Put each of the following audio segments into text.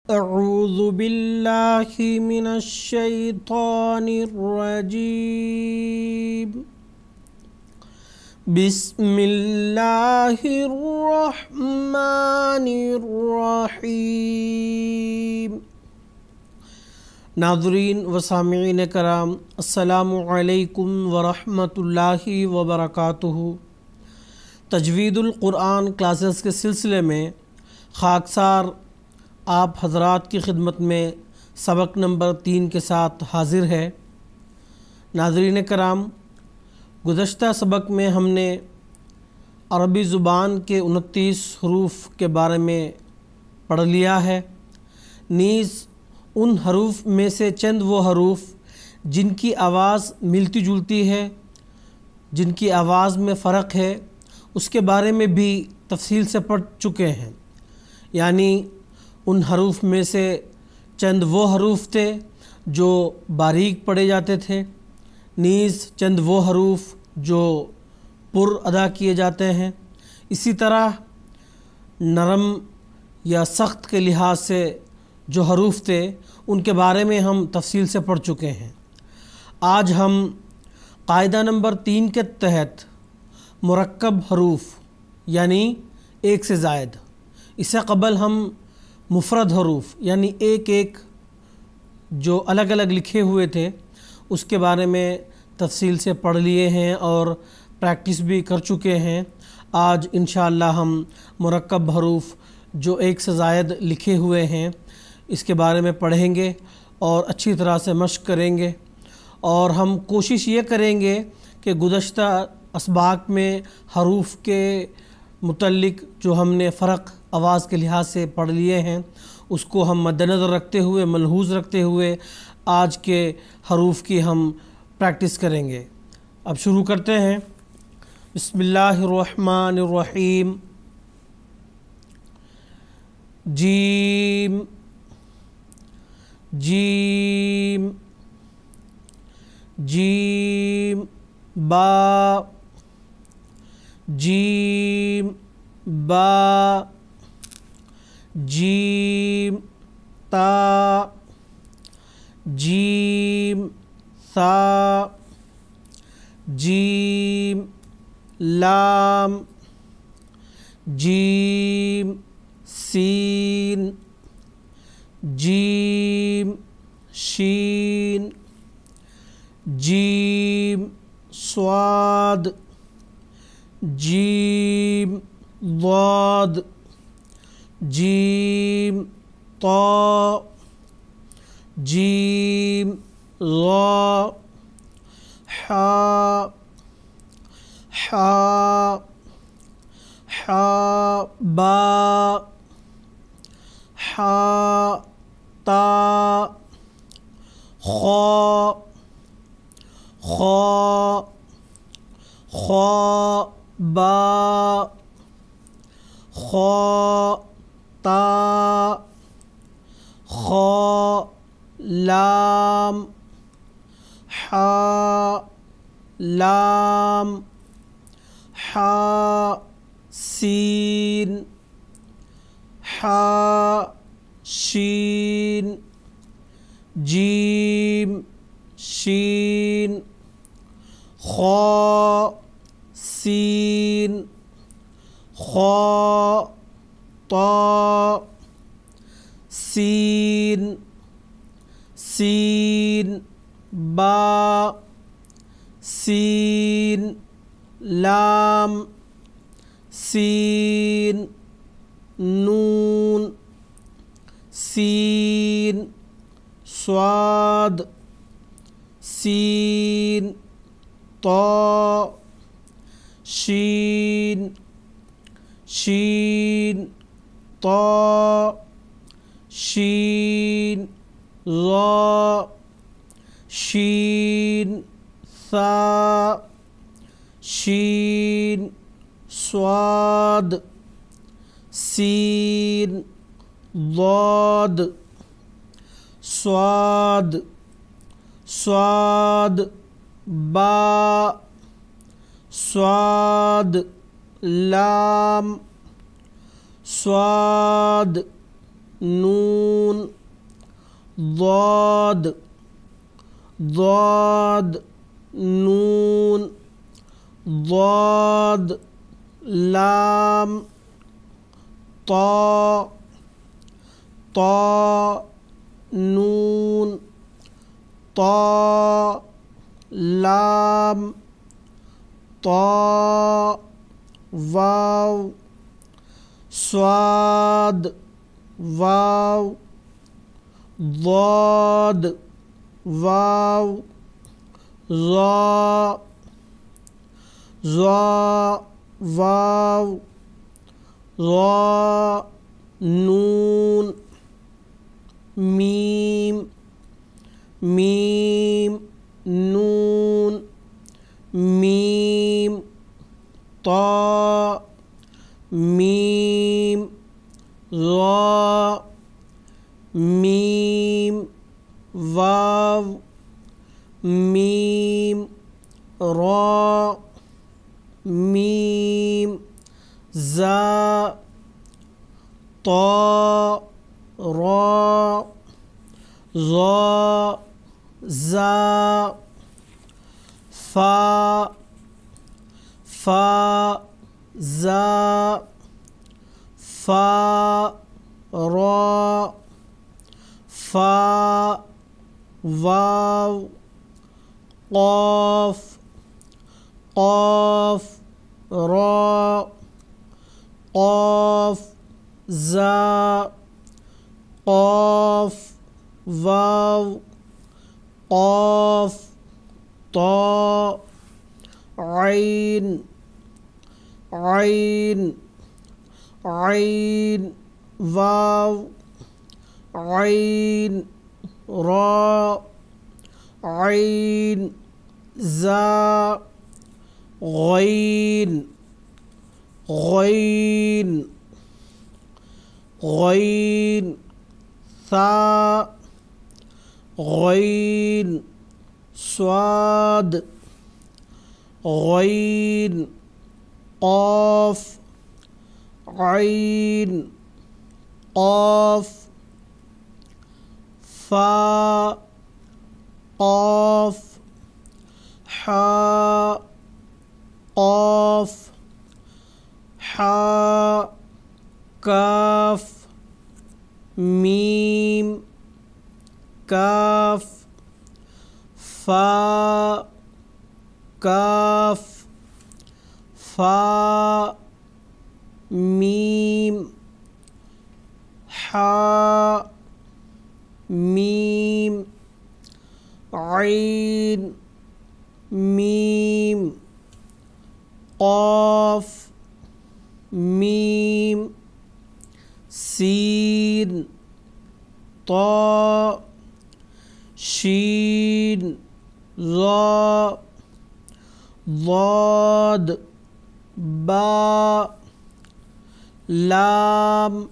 اعوذ باللہ من الشیطان الرجیم بسم اللہ الرحمن الرحیم۔ ناظرین و سامعین کرام، السلام علیکم ورحمۃ اللہ وبرکاتہ۔ تجوید القرآن کلاسز کے سلسلے میں خاکسار آپ حضرات کی خدمت میں سبق نمبر 3 کے ساتھ حاضر ہے۔ ناظرین کرام، گزشتہ سبق میں ہم نے عربی زبان کے 29 حروف کے بارے میں پڑھ لیا ہے، نیز ان حروف میں سے چند وہ حروف جن کی آواز ملتی جلتی ہے، جن کی آواز میں فرق ہے، اس کے بارے میں بھی تفصیل سے پڑھ چکے ہیں۔ یعنی ان حروف میں سے چند وہ حروف تھے جو باریک پڑھے جاتے تھے، نیز چند وہ حروف جو پر ادا کیے جاتے ہیں۔ اسی طرح نرم یا سخت کے لحاظ سے جو حروف تھے ان کے بارے میں ہم تفصیل سے پڑھ چکے ہیں۔ آج ہم قاعدہ نمبر 3 کے تحت مرکب حروف یعنی ایک سے زائد، اس سے قبل ہم مفرد حروف یعنی ایک ایک جو الگ الگ لکھے ہوئے تھے اس کے بارے میں تفصیل سے پڑھ لیے ہیں اور پریکٹس بھی کر چکے ہیں۔ آج انشاءاللہ ہم مرکب حروف جو ایک سے زائد لکھے ہوئے ہیں اس کے بارے میں پڑھیں گے اور اچھی طرح سے مشق کریں گے، اور ہم کوشش یہ کریں گے کہ گزشتہ اسباق میں حروف کے متعلق جو ہم نے فرق آواز کے لحاظ سے پڑھ لیے ہیں اس کو ہم مد نظر رکھتے ہوئے، ملحوظ رکھتے ہوئے آج کے حروف کی ہم پریکٹس کریں گے۔ اب شروع کرتے ہیں۔ بسم اللہ الرحمن الرحیم۔ جیم جیم جیم با جیم با جیم تا جیم ثا جیم لام جیم سین جیم شین جیم صاد جیم ضاد جیم طا جیم ظا حا حا حا با حا تا خا خا خا با خا تا خا لام حا لام حا سین حا شین جیم شین خا سین خا طا سین سین با سین لام سین نون سین صاد سین طا شین شین طا شین ظا شین ثا شین صاد سین ضاد صاد صاد با صاد لام صاد نون ضاد ضاد نون ضاد لام طا طا نون طا لام طا واو صاد واو ضاد واو ظا ظا واو ظا نون میم میم نون میم طا میم ظا میم واو میم را میم زا طا را ظا زا فا فا زا فا را فا واو قاف قاف را قاف زا قاف واو قاف طا عین عین عین واو عین را عین زا غین غین غین ثا غین صاد غین قاف عین قاف فا قاف حا قاف حا کاف میم کاف فا کاف فا میم حا میم عین میم قاف میم سین طا شین ظا ضاد با لام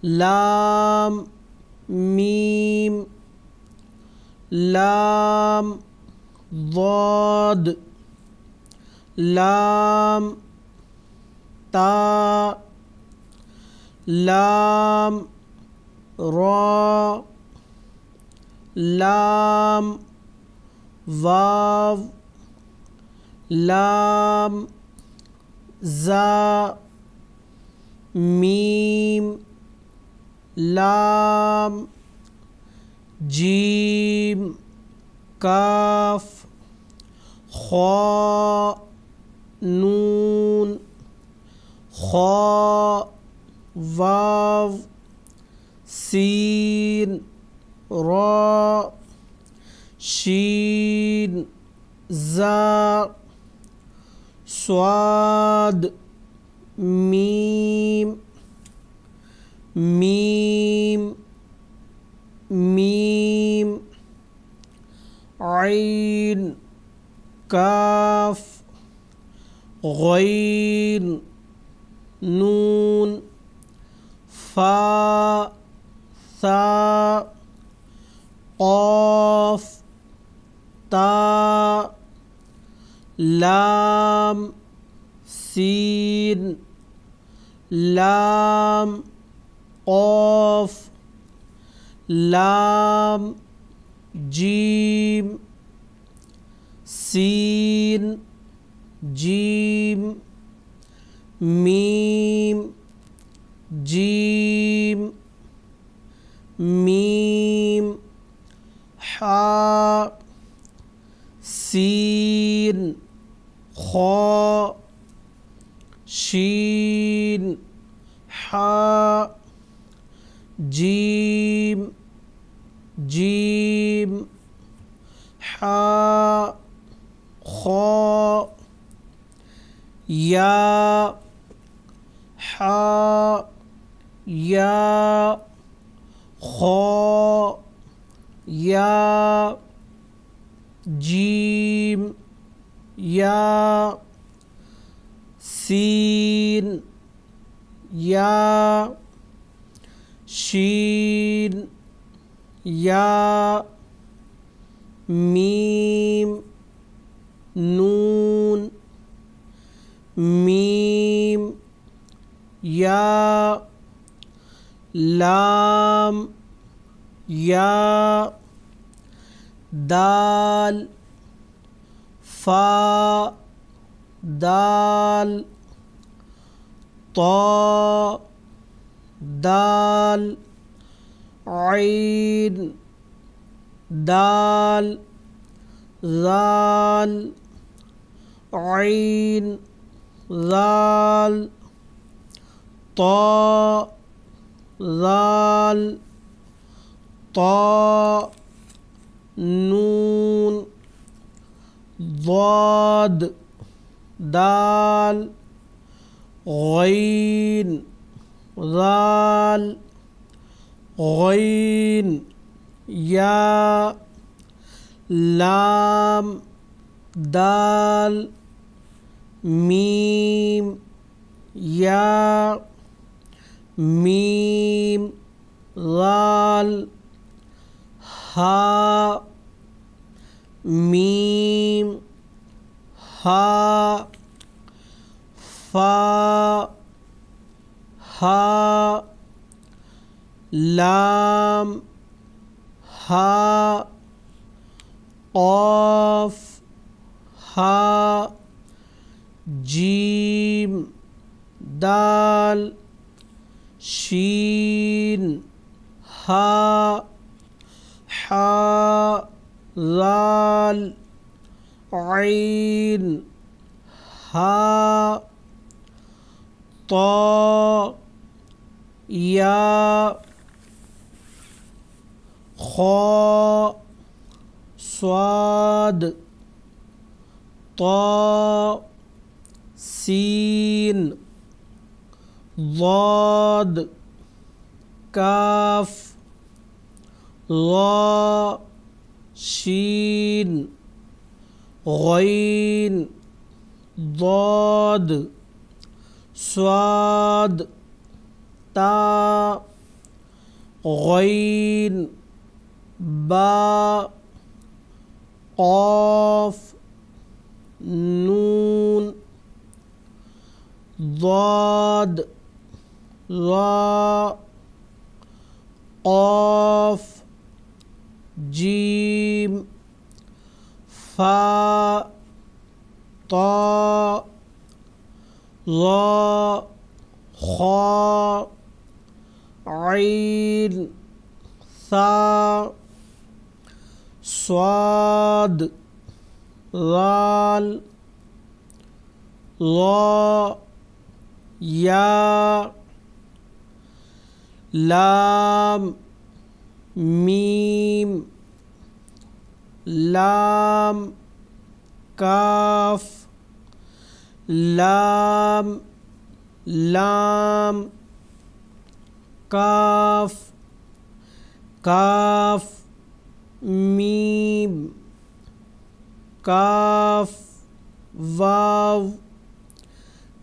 لام میم لام ضاد لام تا لام را لام واو لام زا میم لام جیم کاف خا نون خا واو سین را شین زا صاد میم میم میم عین کاف غین نون فا ثا قاف تا لام سین لام قاف لام جیم سین جیم میم جیم میم حا سین خا شین حا جیم جیم حا خا یا حا یا خا یا جیم یا سین یا شین یا میم نون میم یا لام یا دال فا دال طا دال عین دال ذال عین ذال طا ذال طا نون ضاد دال غین ذال غین یا لام دال میم یا میم ذال ہا میم ہا فا ہا لام ہا قاف ہا جیم دال شین ہا حا ذال عین ہا طا یا خا صاد طا سین ضاد کاف غا شین غین ضاد صاد تا غین با قاف نون ضاد را قاف جیم فا طا ظا خا عین ثا صاد ذال ظا یا لام میم لام کاف لام لام کاف کاف میم کاف واو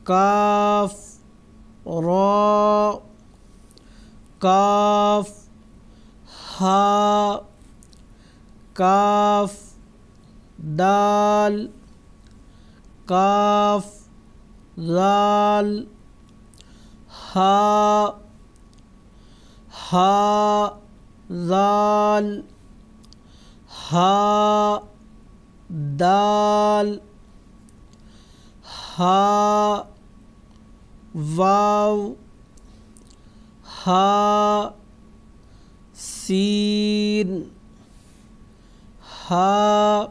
کاف را کاف ہا کاف دال کاف ذال ہا ہا ذال ہا دال ہا واو ہا سین ہا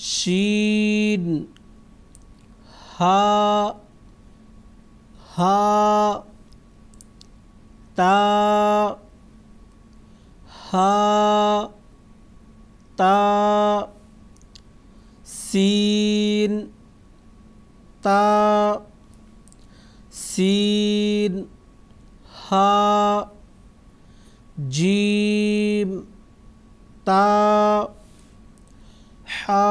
شین ہا تا ہا تا سین تا سین ہا جیم تا ہا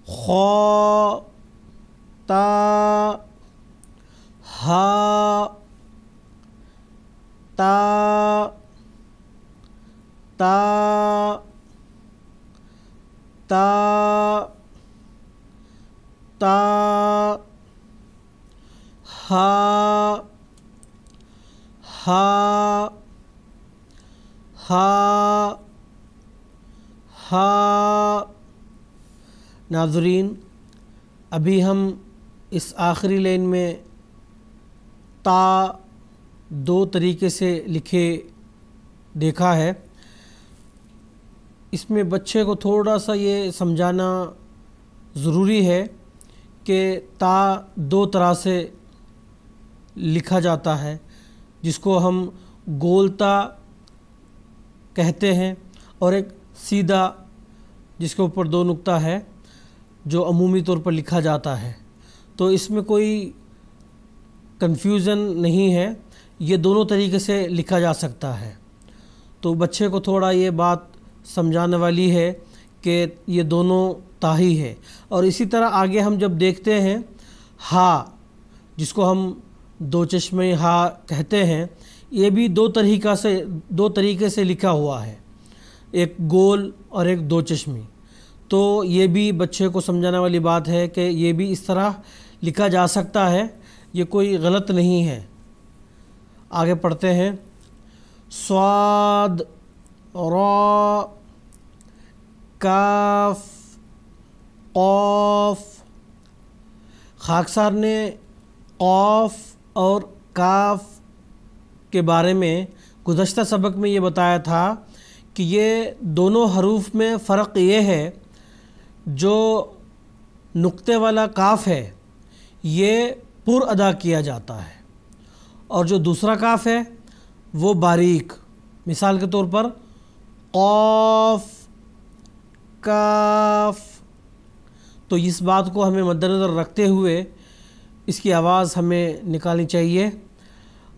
خا تا ہا تا تا تا تا ہا ناظرین، ابھی ہم اس آخری لائن میں تا دو طریقے سے لکھے دیکھا ہے۔ اس میں بچے کو تھوڑا سا یہ سمجھانا ضروری ہے کہ تا دو طرح سے لکھا جاتا ہے، جس کو ہم گول تا کہتے ہیں، اور ایک سیدھا جس کے اوپر دو نقطہ ہے جو عمومی طور پر لکھا جاتا ہے۔ تو اس میں کوئی کنفیوژن نہیں ہے، یہ دونوں طریقے سے لکھا جا سکتا ہے۔ تو بچے کو تھوڑا یہ بات سمجھانے والی ہے کہ یہ دونوں تا ہی ہے۔ اور اسی طرح آگے ہم جب دیکھتے ہیں ہا، جس کو ہم دو چشمے ہا کہتے ہیں، یہ بھی دو طریقے سے لکھا ہوا ہے، ایک گول اور ایک دو چشمی۔ تو یہ بھی بچے کو سمجھانے والی بات ہے کہ یہ بھی اس طرح لکھا جا سکتا ہے، یہ کوئی غلط نہیں ہے۔ آگے پڑھتے ہیں۔ صاد را کاف قاف۔ خاکسار نے قاف اور کاف کے بارے میں گزشتہ سبق میں یہ بتایا تھا کہ یہ دونوں حروف میں فرق یہ ہے، جو نقطے والا کاف ہے یہ پر ادا کیا جاتا ہے، اور جو دوسرا کاف ہے وہ باریک۔ مثال کے طور پر قاف کاف۔ تو اس بات کو ہمیں مد نظر رکھتے ہوئے اس کی آواز ہمیں نکالنی چاہیے،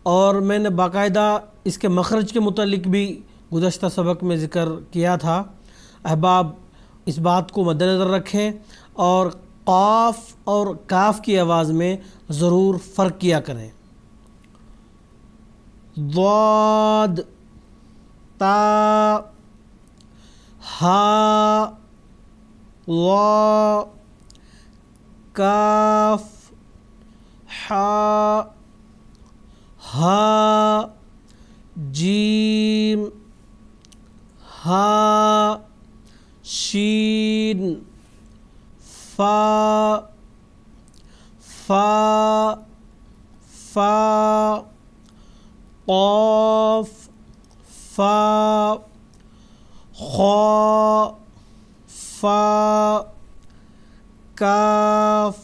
اور میں نے باقاعدہ اس کے مخرج کے متعلق بھی گزشتہ سبق میں ذکر کیا تھا۔ احباب اس بات کو مد نظر رکھیں اور قاف اور کاف کی آواز میں ضرور فرق کیا کریں۔ ضاد تا ہا وا کاف ہا ہا جیم ہا شین فا فا فا قاف فا خا فا کاف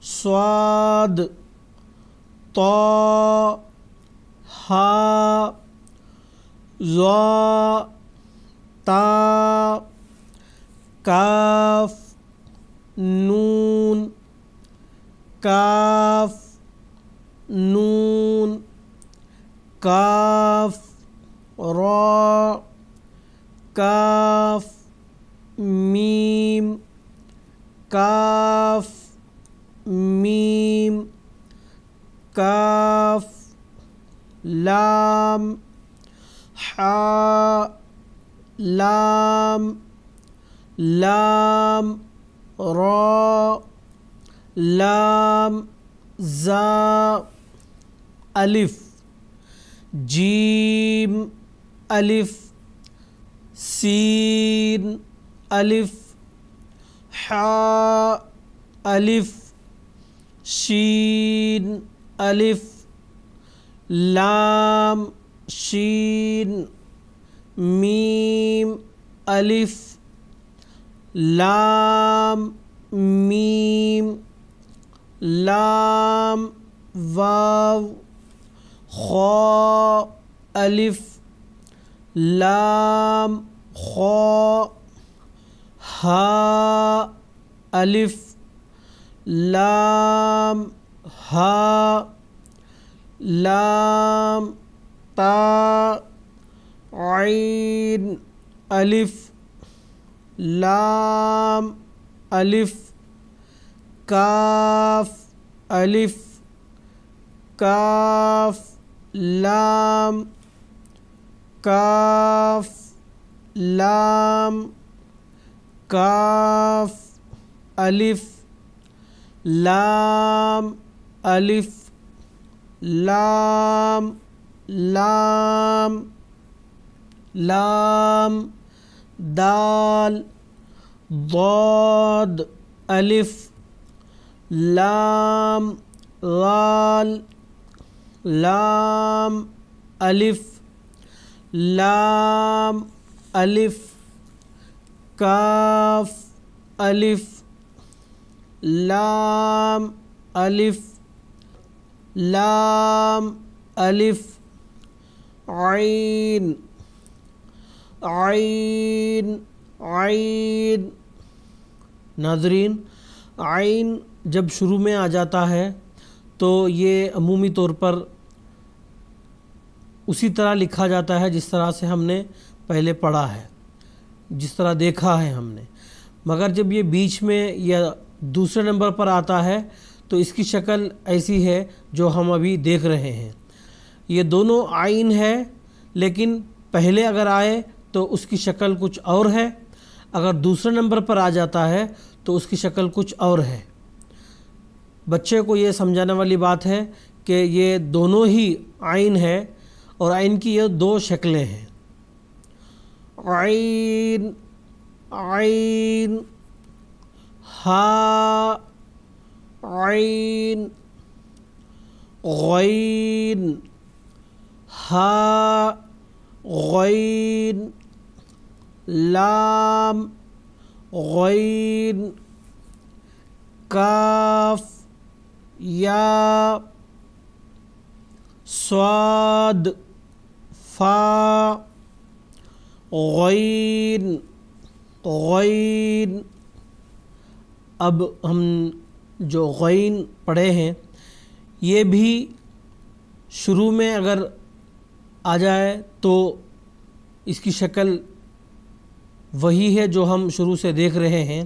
صاد طا ہا ظا تا کاف نون کاف نون کاف را کاف میم کاف میم کاف لام حا لام لام را لام زا الف، جیم الف، سین الف، حاء الف، شین الف، لام شین، میم الف، لام میم، لام واو، خاء الف، لام خاء، ہاء الف، لام ہاء، لام تا، عین الف، لام الف، کاف الف، کاف لام، کاف لام، کاف الف، لام الف، لام لام، لام دال، ضاد الف، لام غال، لام الف، لام الف، کاف الف، لام الف، لام الف، عین، عین عین۔ ناظرین، عین جب شروع میں آ جاتا ہے تو یہ عمومی طور پر اسی طرح لکھا جاتا ہے جس طرح سے ہم نے پہلے پڑھا ہے، جس طرح دیکھا ہے ہم نے، مگر جب یہ بیچ میں یا دوسرے نمبر پر آتا ہے تو اس کی شکل ایسی ہے جو ہم ابھی دیکھ رہے ہیں۔ یہ دونوں عین ہے، لیکن پہلے اگر آئے تو اس کی شکل کچھ اور ہے، اگر دوسرے نمبر پر آ جاتا ہے تو اس کی شکل کچھ اور ہے۔ بچے کو یہ سمجھانے والی بات ہے کہ یہ دونوں ہی عین ہے اور عین کی یہ دو شکلیں ہیں، عین عین، ہاء عین، غین، ہاء غین، لام غین، کاف یا، صاد فا، غین غین۔ اب ہم جو غین پڑھے ہیں یہ بھی شروع میں اگر آ جائے تو اس کی شکل وہی ہے جو ہم شروع سے دیکھ رہے ہیں،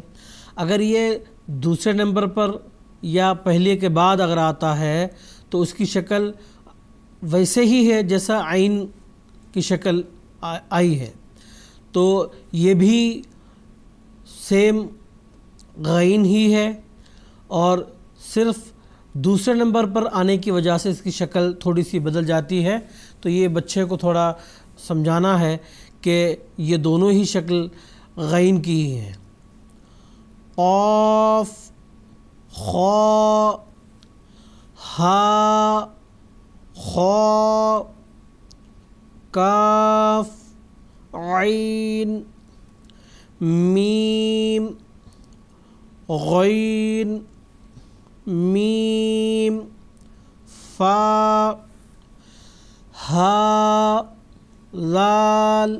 اگر یہ دوسرے نمبر پر یا پہلے کے بعد اگر آتا ہے تو اس کی شکل ویسے ہی ہے جیسا عین کی شکل آئی ہے، تو یہ بھی سیم غین ہی ہے، اور صرف دوسرے نمبر پر آنے کی وجہ سے اس کی شکل تھوڑی سی بدل جاتی ہے۔ تو یہ بچے کو تھوڑا سمجھانا ہے کہ یہ دونوں ہی شکل غین کی ہی ہیں۔ قاف، خا، ہا، خا، کاف، عین، میم، غین، میم، فا، ہا، ذال،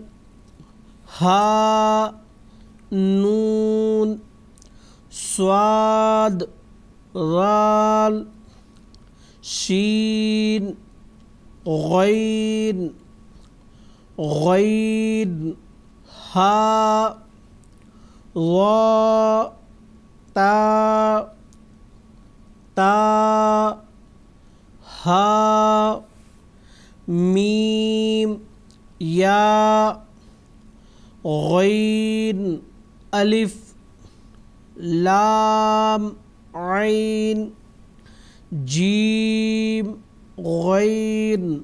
ہا، نون، صاد، ذال، شین، غین، غین، ہا، وا، تا، تا، ہا، میم، یا، غین، الف، لام، عین، جیم، غین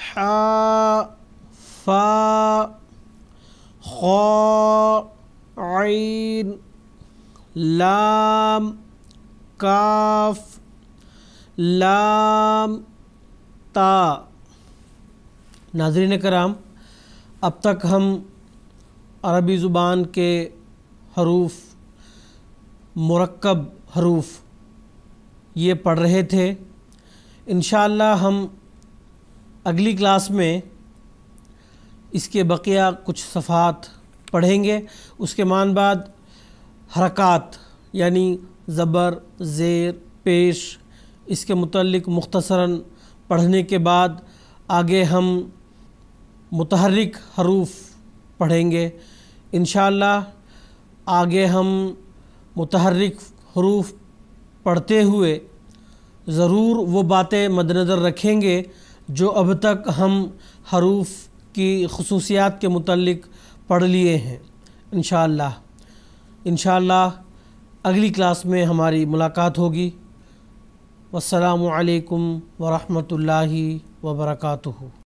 حا فا خا عین لام کاف لام تا۔ ناظرین کرام، اب تک ہم عربی زبان کے حروف، مرکب حروف یہ پڑھ رہے تھے۔ انشاءاللہ ہم اگلی کلاس میں اس کے بقیہ کچھ صفحات پڑھیں گے۔ اس کے بعد حرکات یعنی زبر، زیر، پیش، اس کے متعلق مختصراً پڑھنے کے بعد آگے ہم متحرک حروف پڑھیں گے۔ انشاءاللہ آگے ہم متحرک حروف پڑھتے ہوئے ضرور وہ باتیں مد نظر رکھیں گے جو اب تک ہم حروف کی خصوصیات کے متعلق پڑھ لیے ہیں۔ انشاءاللہ اگلی کلاس میں ہماری ملاقات ہوگی۔ والسلام علیکم ورحمۃ اللہ وبرکاتہ۔